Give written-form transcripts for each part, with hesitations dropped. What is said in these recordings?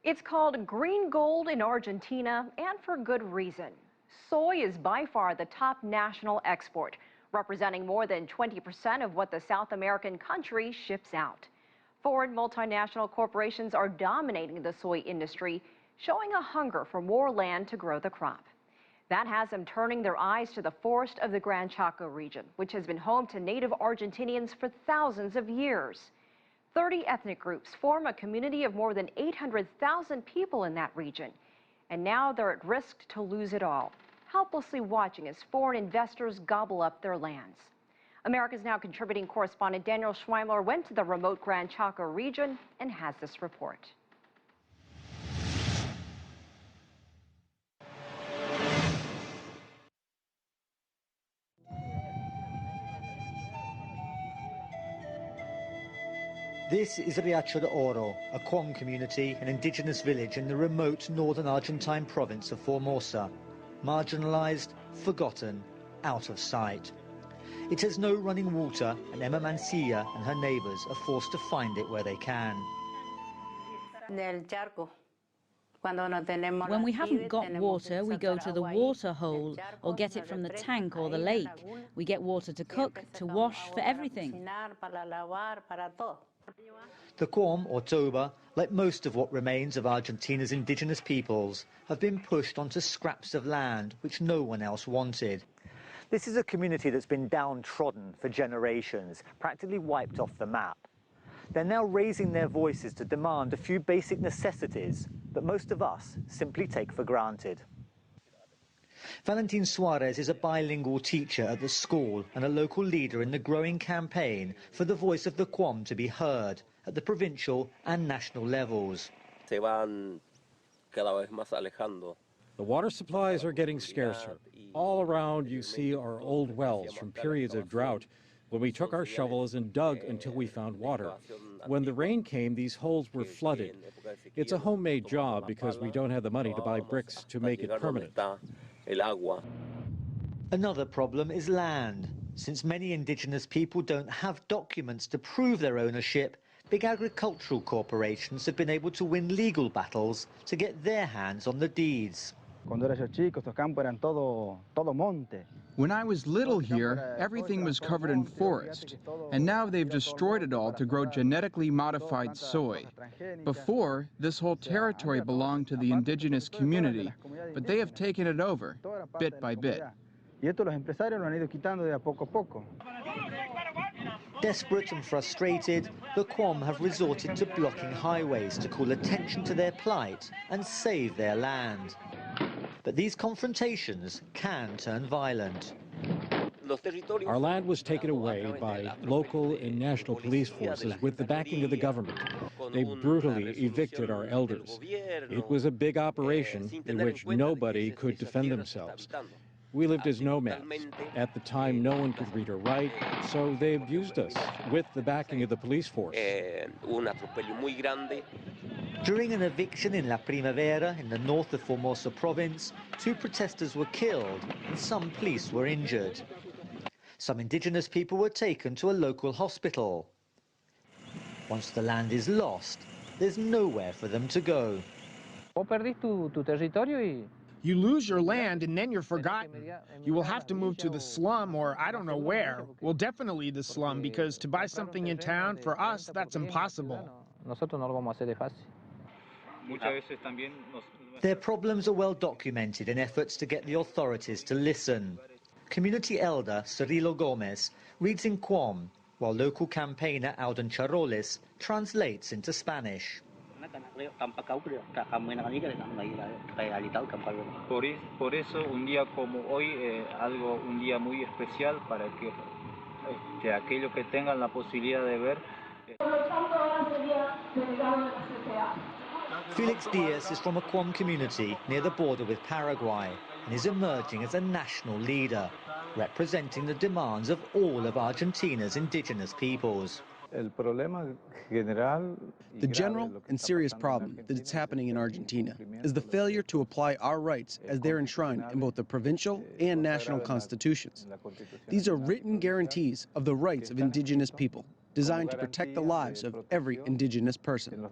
It's called green gold in Argentina, and for good reason. Soy is by far the top national export, representing more than 20% of what the South American country ships out. Foreign multinational corporations are dominating the soy industry, showing a hunger for more land to grow the crop. That has them turning their eyes to the forest of the Gran Chaco region, which has been home to native Argentinians for thousands of years. 30 ethnic groups form a community of more than 800,000 people in that region. And now they're at risk to lose it all, helplessly watching as foreign investors gobble up their lands. America's Now contributing correspondent Daniel Schweimler went to the remote Gran Chaco region and has this report. This is Riacho de Oro, a Quom community, an indigenous village in the remote northern Argentine province of Formosa. Marginalised, forgotten, out of sight. It has no running water, and Emma Mancilla and her neighbours are forced to find it where they can. When we haven't got water, we go to the water hole or get it from the tank or the lake. We get water to cook, to wash, for everything. The Quom, or Toba, like most of what remains of Argentina's indigenous peoples, have been pushed onto scraps of land which no one else wanted. This is a community that's been downtrodden for generations, practically wiped off the map. They're now raising their voices to demand a few basic necessities that most of us simply take for granted. Valentin Suarez is a bilingual teacher at the school and a local leader in the growing campaign for the voice of the Quom to be heard at the provincial and national levels. The water supplies are getting scarcer. All around you see are old wells from periods of drought, when we took our shovels and dug until we found water. When the rain came, these holes were flooded. It's a homemade job because we don't have the money to buy bricks to make it permanent. Another problem is land. Since many indigenous people don't have documents to prove their ownership, big agricultural corporations have been able to win legal battles to get their hands on the deeds. When I was little here, everything was covered in forest, and now they've destroyed it all to grow genetically modified soy. Before, this whole territory belonged to the indigenous community, but they have taken it over, bit by bit. Desperate and frustrated, the Quom have resorted to blocking highways to call attention to their plight and save their land. But these confrontations can turn violent. Our land was taken away by local and national police forces with the backing of the government. They brutally evicted our elders. It was a big operation in which nobody could defend themselves. We lived as nomads. At the time, no one could read or write, so they abused us with the backing of the police force. During an eviction in La Primavera in the north of Formosa province, 2 protesters were killed and some police were injured. Some indigenous people were taken to a local hospital. Once the land is lost, there's nowhere for them to go. You lose your land and then you're forgotten. You will have to move to the slum or I don't know where. Well, definitely the slum, because to buy something in town, for us, that's impossible. Their problems are well documented in efforts to get the authorities to listen. Community elder Cirilo Gomez reads in Quom, while local campaigner Alden Charoles translates into Spanish. Por eso un día como hoy un día muy especial para que aquellos que tengan la posibilidad de ver. Felix Diaz is from a Quom community near the border with Paraguay and is emerging as a national leader, representing the demands of all of Argentina's indigenous peoples. The general and serious problem that is happening in Argentina is the failure to apply our rights as they're enshrined in both the provincial and national constitutions. These are written guarantees of the rights of indigenous people. designed to protect the lives of every indigenous person.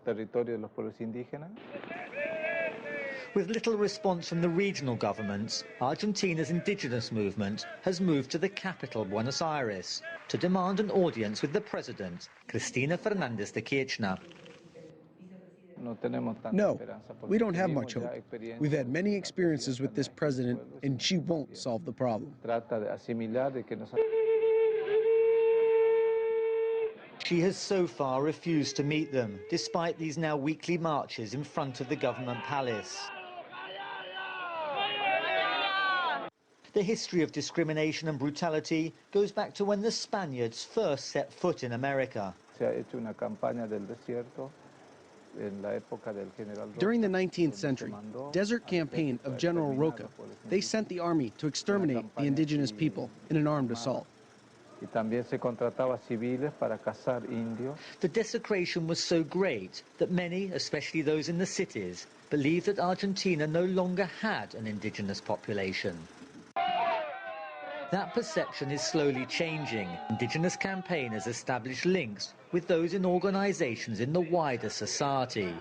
With little response from the regional governments, Argentina's indigenous movement has moved to the capital, Buenos Aires, to demand an audience with the president, Cristina Fernández de Kirchner. No, we don't have much hope. We've had many experiences with this president, and she won't solve the problem. She has so far refused to meet them, despite these now weekly marches in front of the government palace. The history of discrimination and brutality goes back to when the Spaniards first set foot in America. During the 19th century, Desert Campaign of General Roca, they sent the army to exterminate the indigenous people in an armed assault. The desecration was so great that many, especially those in the cities, believed that Argentina no longer had an indigenous population. That perception is slowly changing. Indigenous campaigners establish links with those in organizations in the wider society,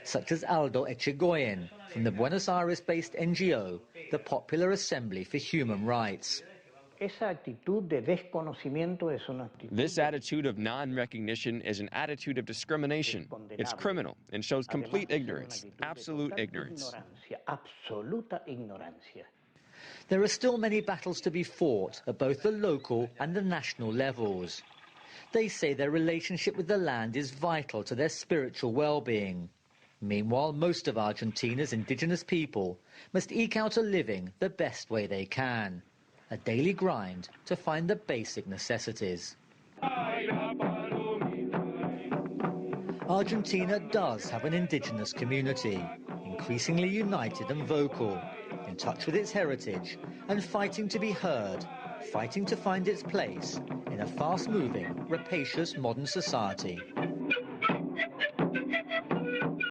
such as Aldo Echegoyen from the Buenos Aires-based NGO, the Popular Assembly for Human Rights. This attitude of non-recognition is an attitude of discrimination. It's criminal and shows complete ignorance, absolute ignorance. There are still many battles to be fought at both the local and the national levels. They say their relationship with the land is vital to their spiritual well-being. Meanwhile, most of Argentina's indigenous people must eke out a living the best way they can. A daily grind to find the basic necessities. Argentina does have an indigenous community, increasingly united and vocal, in touch with its heritage and fighting to be heard, fighting to find its place in a fast-moving, rapacious modern society.